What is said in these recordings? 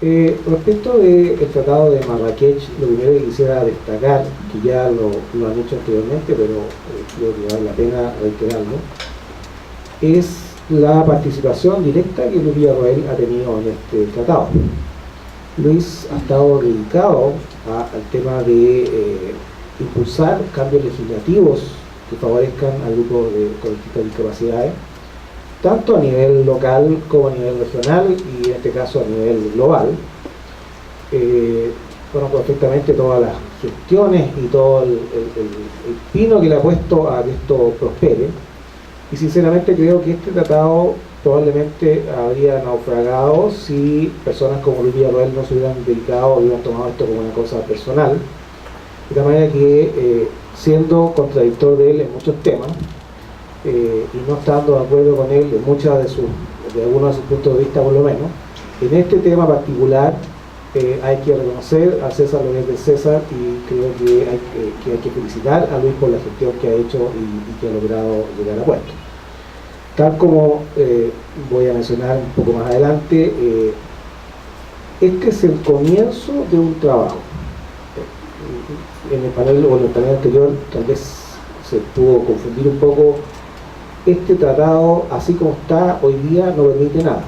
Respecto del Tratado de Marrakech, lo primero que quisiera destacar, que ya lo han hecho anteriormente, pero creo que vale la pena reiterarlo, es la participación directa que Luis Villarroel ha tenido en este tratado. Luis ha estado dedicado al tema de impulsar cambios legislativos que favorezcan al grupo con distintas discapacidades, tanto a nivel local como a nivel regional y en este caso a nivel global. Conozco perfectamente todas las gestiones y todo el pino que le ha puesto a que esto prospere, y sinceramente creo que este tratado probablemente habría naufragado si personas como Luis Villarroel no se hubieran dedicado o hubieran tomado esto como una cosa personal, de tal manera que siendo contradictor de él en muchos temas, y no estando de acuerdo con él en de algunos de sus puntos de vista por lo menos, en este tema particular hay que reconocer a César lo que es de César, y creo que hay que felicitar a Luis por la gestión que ha hecho y que ha logrado llegar a puesto. Tal como voy a mencionar un poco más adelante, este es el comienzo de un trabajo. En el panel o en el panel anterior tal vez se pudo confundir un poco. Este tratado, así como está hoy día, no permite nada,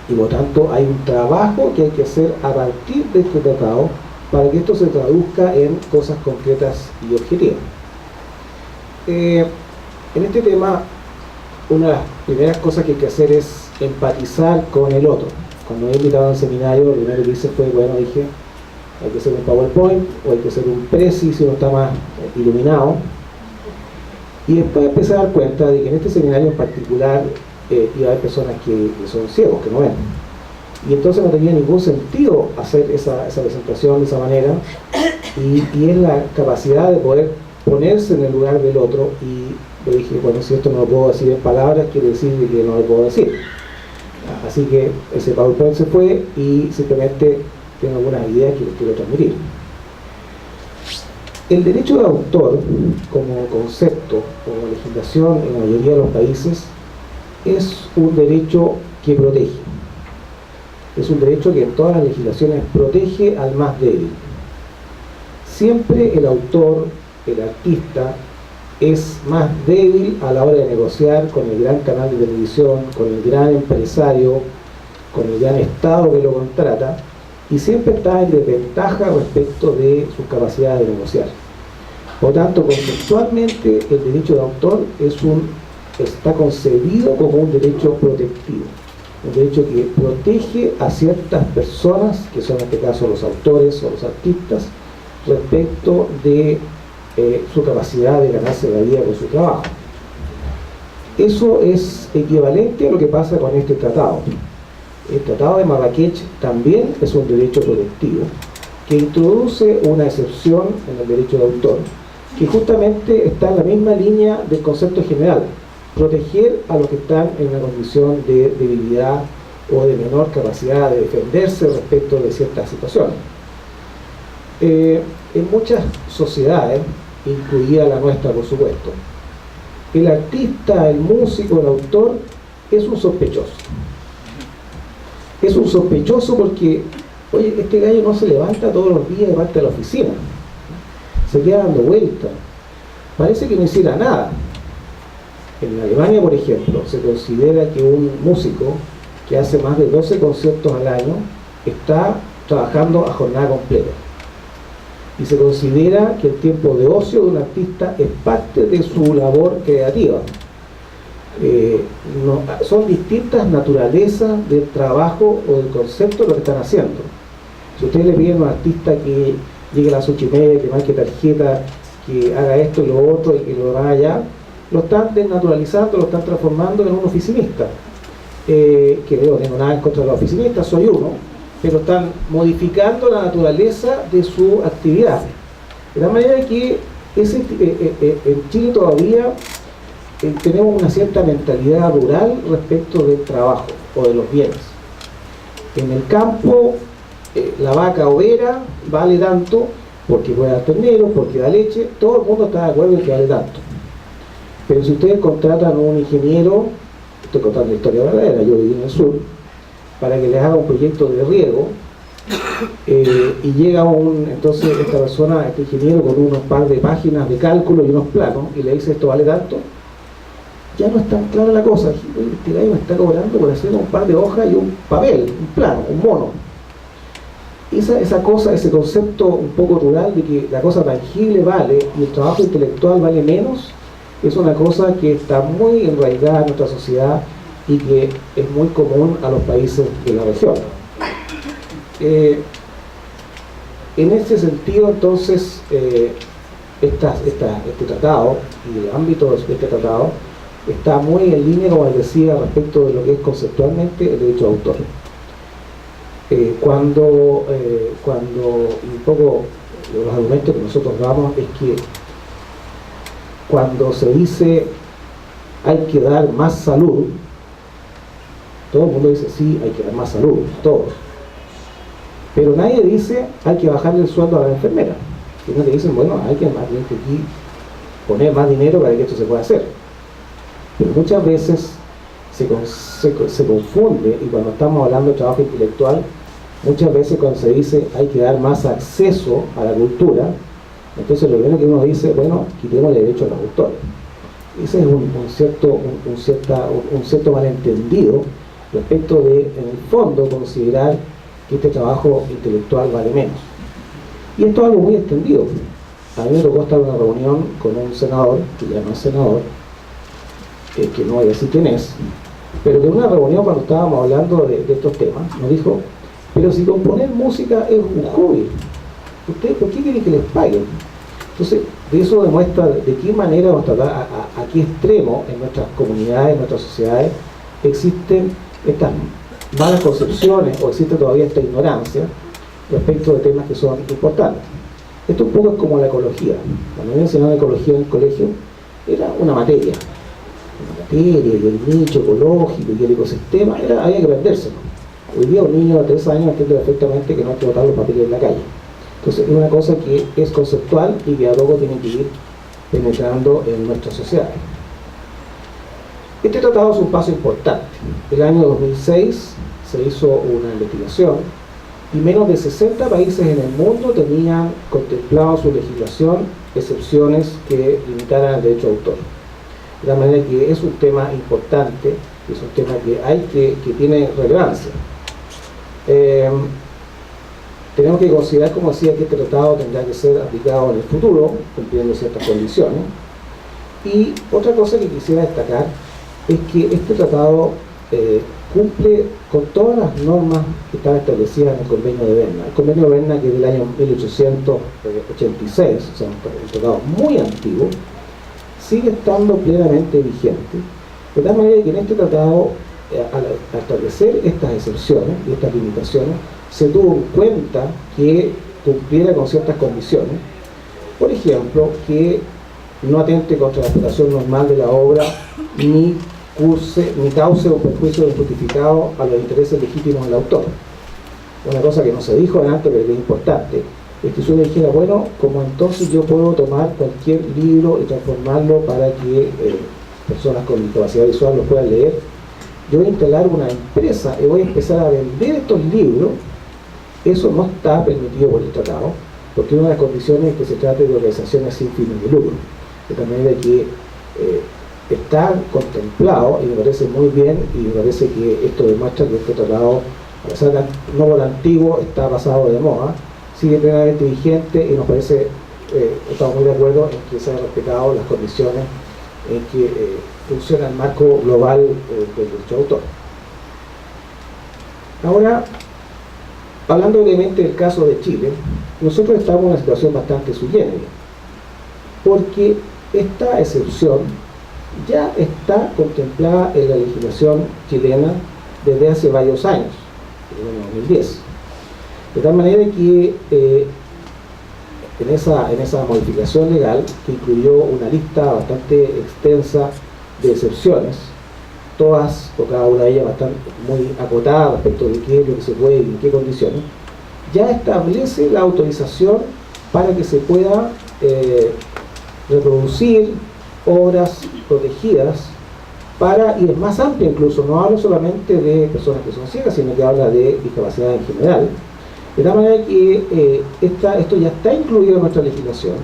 y por tanto hay un trabajo que hay que hacer a partir de este tratado para que esto se traduzca en cosas concretas y objetivas. En este tema, una de las primeras cosas que hay que hacer es empatizar con el otro. Cuando me invitaron al seminario, lo primero que hice fue, dije, hay que hacer un PowerPoint o hay que hacer un Prezi si uno está más iluminado. Y después empecé a dar cuenta de que en este seminario en particular iba a haber personas que son ciegos, que no ven. Y entonces no tenía ningún sentido hacer esa presentación de esa manera, y es la capacidad de poder ponerse en el lugar del otro. Y yo dije, si esto no lo puedo decir en palabras, quiere decir que no lo puedo decir. Así que ese PowerPoint se fue y simplemente tengo algunas ideas que les quiero transmitir. El derecho de autor, como concepto, como legislación en la mayoría de los países, es un derecho que protege. Es un derecho que en todas las legislaciones protege al más débil. Siempre el autor, el artista, es más débil a la hora de negociar con el gran canal de televisión, con el gran empresario, con el gran Estado que lo contrata, y siempre está en desventaja respecto de sus capacidades de negociar. Por tanto, conceptualmente, el derecho de autor está concebido como un derecho protectivo, un derecho que protege a ciertas personas, que son en este caso los autores o los artistas, respecto de su capacidad de ganarse la vida con su trabajo. Eso es equivalente a lo que pasa con este tratado. El Tratado de Marrakech también es un derecho protectivo que introduce una excepción en el derecho de autor que justamente está en la misma línea del concepto general: proteger a los que están en una condición de debilidad o de menor capacidad de defenderse respecto de ciertas situaciones. En muchas sociedades, incluida la nuestra por supuesto, el artista, el músico, el autor es un sospechoso. Es un sospechoso porque, oye, este gallo no se levanta todos los días de parte de la oficina, se queda dando vueltas, parece que no hiciera nada. En Alemania, por ejemplo, se considera que un músico que hace más de 12 conciertos al año está trabajando a jornada completa, y se considera que el tiempo de ocio de un artista es parte de su labor creativa. Son distintas naturalezas del trabajo o del concepto de lo que están haciendo. Si ustedes le piden a un artista que llegue a las 8:30, que marque tarjeta, que haga esto y lo otro y que lo haga allá, lo están desnaturalizando, lo están transformando en un oficinista. Que no tengo nada en contra de los oficinistas, soy uno, pero están modificando la naturaleza de su actividad. De la manera que en Chile todavía tenemos una cierta mentalidad rural respecto del trabajo o de los bienes. En el campo, la vaca overa vale tanto porque puede dar ternero, porque da leche, todo el mundo está de acuerdo en que vale tanto. Pero si ustedes contratan a un ingeniero, estoy contando la historia verdadera, yo viví en el sur, para que les haga un proyecto de riego, y llega entonces esta persona, este ingeniero, con unos par de páginas de cálculo y unos planos, y le dice esto vale tanto. Ya no es tan clara la cosa. Este gallo me está cobrando por hacer un par de hojas y un papel, un plano, un mono. Esa cosa, ese concepto un poco rural de que la cosa tangible vale y el trabajo intelectual vale menos, es una cosa que está muy enraizada en nuestra sociedad y que es muy común a los países de la región. En este sentido, entonces, este tratado y el ámbito de este tratado está muy en línea, como les decía, respecto de lo que es conceptualmente el derecho de autor. Cuando un poco los argumentos que nosotros damos es que cuando se dice hay que dar más salud, todo el mundo dice sí, hay que dar más salud, todos. Pero nadie dice hay que bajarle el sueldo a la enfermera. Sino que dicen, bueno, hay que más bien que aquí poner más dinero para que esto se pueda hacer. Pero muchas veces se confunde, y cuando estamos hablando de trabajo intelectual, muchas veces cuando se dice hay que dar más acceso a la cultura, entonces lo primero que uno dice, bueno, quitemos el derecho a los autores. Ese es un cierto malentendido respecto de, en el fondo, considerar que este trabajo intelectual vale menos. Y esto es algo muy extendido. A mí me tocó estar en una reunión con un senador, que ya no es senador, que no voy a decir quién es, pero que en una reunión cuando estábamos hablando de estos temas, nos dijo, pero si componer música es un hobby, ¿ustedes por qué quieren que les paguen? Entonces, de eso demuestra de qué manera vamos a tratar, a qué extremo en nuestras comunidades, en nuestras sociedades, existen estas malas concepciones o existe todavía esta ignorancia respecto de temas que son importantes. Esto un poco es como la ecología. Cuando me enseñaron ecología en el colegio, era una materia, y el nicho ecológico y el ecosistema, había que aprendérselo. Hoy día un niño de 3 años entiende perfectamente que no hay que botar los papeles en la calle. Entonces es una cosa que es conceptual y que a poco tiene que ir penetrando en nuestras sociedades. Este tratado es un paso importante. El año 2006 se hizo una investigación y menos de 60 países en el mundo tenían contemplado su legislación excepciones que limitaran el derecho de autor. De la manera que es un tema importante, es un tema que tiene relevancia. Tenemos que considerar, como decía, que este tratado tendrá que ser aplicado en el futuro, cumpliendo ciertas condiciones. Y otra cosa que quisiera destacar es que este tratado cumple con todas las normas que están establecidas en el Convenio de Berna. El Convenio de Berna, que es del año 1886, o sea, un tratado muy antiguo, sigue estando plenamente vigente, de tal manera que en este tratado, al establecer estas excepciones y estas limitaciones, se tuvo en cuenta que cumpliera con ciertas condiciones. Por ejemplo, que no atente contra la explotación normal de la obra, ni cause un perjuicio injustificado a los intereses legítimos del autor. Una cosa que no se dijo antes, pero que es importante, es que si uno dijera, bueno, como entonces yo puedo tomar cualquier libro y transformarlo para que personas con discapacidad visual lo puedan leer, yo voy a instalar una empresa y voy a empezar a vender estos libros. Eso no está permitido por el tratado, porque una de las condiciones es que se trate de organizaciones sin fines de lucro, de tal manera que está contemplado, y me parece muy bien, y me parece que esto demuestra que este tratado, a pesar de no por antiguo, está pasado de moda, sigue plenamente vigente, y nos parece, estamos muy de acuerdo en que se han respetado las condiciones en que funciona el marco global del derecho de autor. Ahora, hablando brevemente del caso de Chile, nosotros estamos en una situación bastante sui generis, porque esta excepción ya está contemplada en la legislación chilena desde hace varios años, desde el año 2010. De tal manera que en esa modificación legal, que incluyó una lista bastante extensa de excepciones, todas, o cada una de ellas bastante muy acotada respecto de qué es lo que se puede y en qué condiciones, ya establece la autorización para que se pueda reproducir obras protegidas y es más amplia incluso, no hablo solamente de personas que son ciegas, sino que habla de discapacidad en general, de tal manera que esto ya está incluido en nuestra legislación,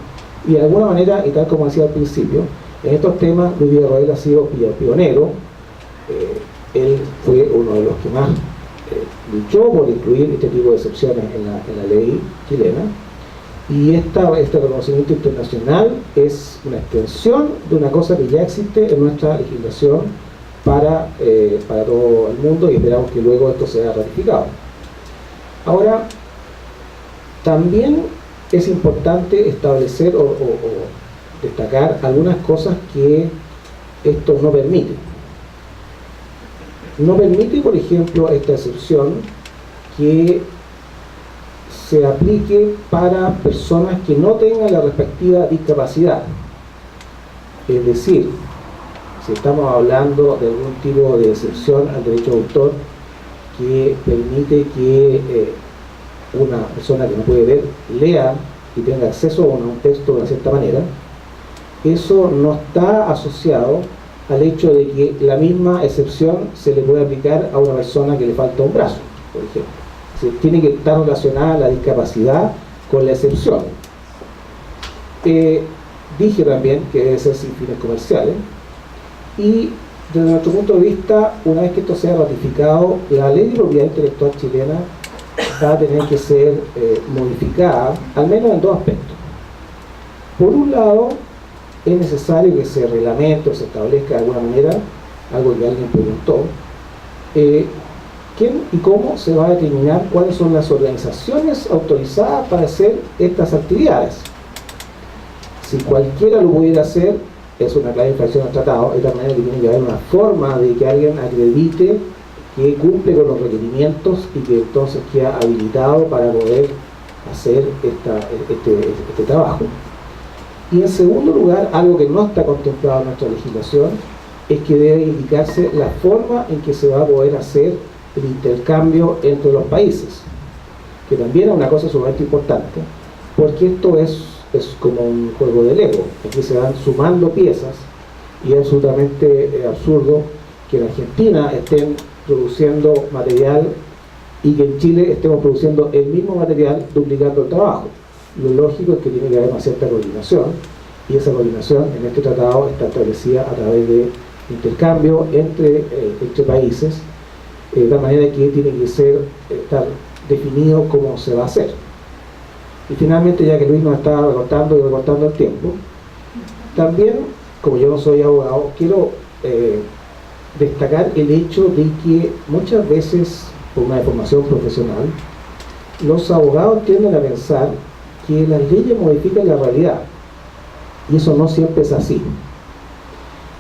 y de alguna manera, y tal como decía al principio, en estos temas Luis Villarroel ha sido pionero. Él fue uno de los que más luchó por incluir este tipo de excepciones en la ley chilena, y este reconocimiento internacional es una extensión de una cosa que ya existe en nuestra legislación para todo el mundo, y esperamos que luego esto sea ratificado. Ahora, también es importante establecer o destacar algunas cosas que esto no permite. No permite, por ejemplo, esta excepción que se aplique para personas que no tengan la respectiva discapacidad. Es decir, si estamos hablando de algún tipo de excepción al derecho de autor que permite que una persona que no puede ver lea y tenga acceso a un texto de una cierta manera, eso no está asociado al hecho de que la misma excepción se le puede aplicar a una persona que le falta un brazo, por ejemplo. Tiene que estar relacionada la discapacidad con la excepción. Dije también que debe ser sin fines comerciales, y desde nuestro punto de vista, una vez que esto sea ratificado, la ley de propiedad intelectual chilena va a tener que ser modificada, al menos en dos aspectos. Por un lado, es necesario que se reglamente o se establezca de alguna manera, algo que alguien preguntó, quién y cómo se va a determinar cuáles son las organizaciones autorizadas para hacer estas actividades. Si cualquiera lo pudiera hacer, es una clara infracción al tratado, de tal manera que tiene que haber una forma de que alguien acredite que cumple con los requerimientos y que entonces queda habilitado para poder hacer este trabajo. Y en segundo lugar, algo que no está contemplado en nuestra legislación, es que debe indicarse la forma en que se va a poder hacer el intercambio entre los países, que también es una cosa sumamente importante, porque esto es como un juego de Lego. Aquí se van sumando piezas, y es absolutamente absurdo que en Argentina estén produciendo material y que en Chile estemos produciendo el mismo material duplicando el trabajo. Lo lógico es que tiene que haber una cierta coordinación, y esa coordinación en este tratado está establecida a través de intercambio entre países, de tal manera que tiene que estar definido cómo se va a hacer. Y finalmente, ya que Luis nos estaba recortando y recortando el tiempo, también, como yo no soy abogado, quiero destacar el hecho de que muchas veces, por una deformación profesional, los abogados tienden a pensar que las leyes modifican la realidad, y eso no siempre es así.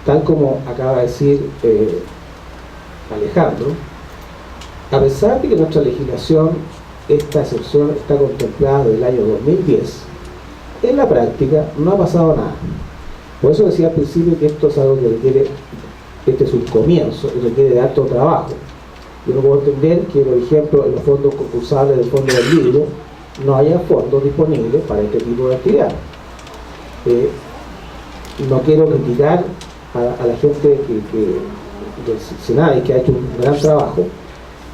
Tal como acaba de decir Alejandro, a pesar de que nuestra legislación, esta excepción está contemplada desde el año 2010, en la práctica no ha pasado nada. Por eso decía al principio que esto es algo que requiere, este es un comienzo, y requiere de alto trabajo. Yo no puedo entender que, por ejemplo, en los fondos concursables del Fondo del Libro no haya fondos disponibles para este tipo de actividad. No quiero criticar a la gente del Senado, que ha hecho un gran trabajo,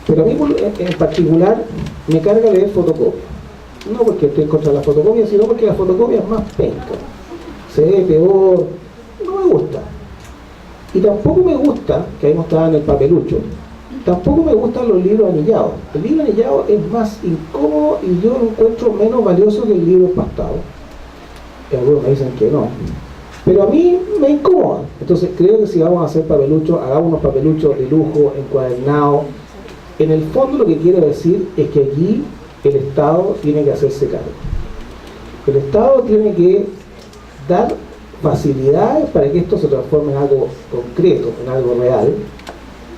pero a mí en particular me carga leer fotocopias. No porque estoy contra las fotocopias, sino porque las fotocopias más penca, se ve peor, no me gusta. Y tampoco me gusta, que ahí mostraban el papelucho, tampoco me gustan los libros anillados. El libro anillado es más incómodo y yo lo encuentro menos valioso que el libro empastado. Algunos me dicen que no, pero a mí me incomoda. Entonces creo que si vamos a hacer papeluchos, hagamos unos papeluchos de lujo, encuadernados. En el fondo lo que quiero decir es que aquí el Estado tiene que hacerse cargo. El Estado tiene que dar facilidades para que esto se transforme en algo concreto, en algo real.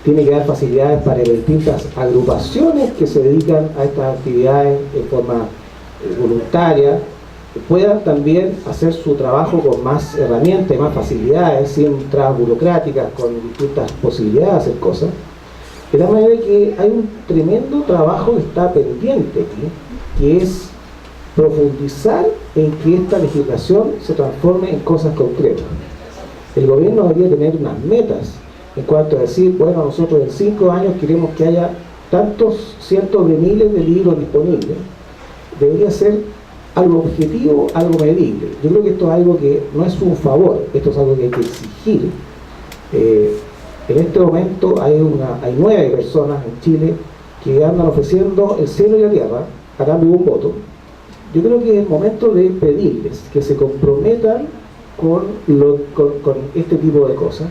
Tiene que dar facilidades para que distintas agrupaciones que se dedican a estas actividades de forma voluntaria puedan también hacer su trabajo con más herramientas y más facilidades, sin trabas burocráticas, con distintas posibilidades de hacer cosas. De tal manera que hay un tremendo trabajo que está pendiente aquí, que es profundizar en que esta legislación se transforme en cosas concretas. El gobierno debería tener unas metas en cuanto a decir, bueno, nosotros en 5 años queremos que haya tantos cientos de miles de libros disponibles. Debería ser algo objetivo, algo medible. Yo creo que esto es algo que no es un favor, esto es algo que hay que exigir. En este momento hay 9 personas en Chile que andan ofreciendo el cielo y la tierra a cambio de un voto. Yo creo que es el momento de pedirles que se comprometan con este tipo de cosas,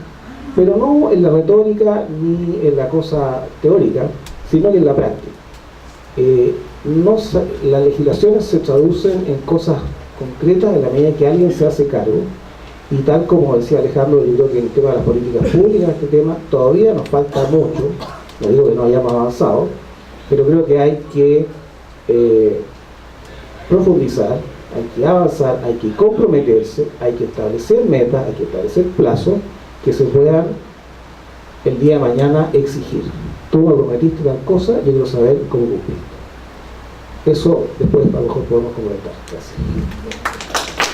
pero no en la retórica ni en la cosa teórica, sino que en la práctica. Las legislaciones se traducen en cosas concretas en la medida que alguien se hace cargo, y tal como decía Alejandro, yo creo que en el tema de las políticas públicas, este tema todavía nos falta mucho. No digo que no hayamos avanzado, pero creo que hay que profundizar, hay que avanzar, hay que comprometerse, hay que establecer metas, hay que establecer plazos que se puedan el día de mañana exigir. Tú me prometiste tal cosa, yo quiero saber cómo cumpliste. Eso después a lo mejor podemos comentar. Gracias.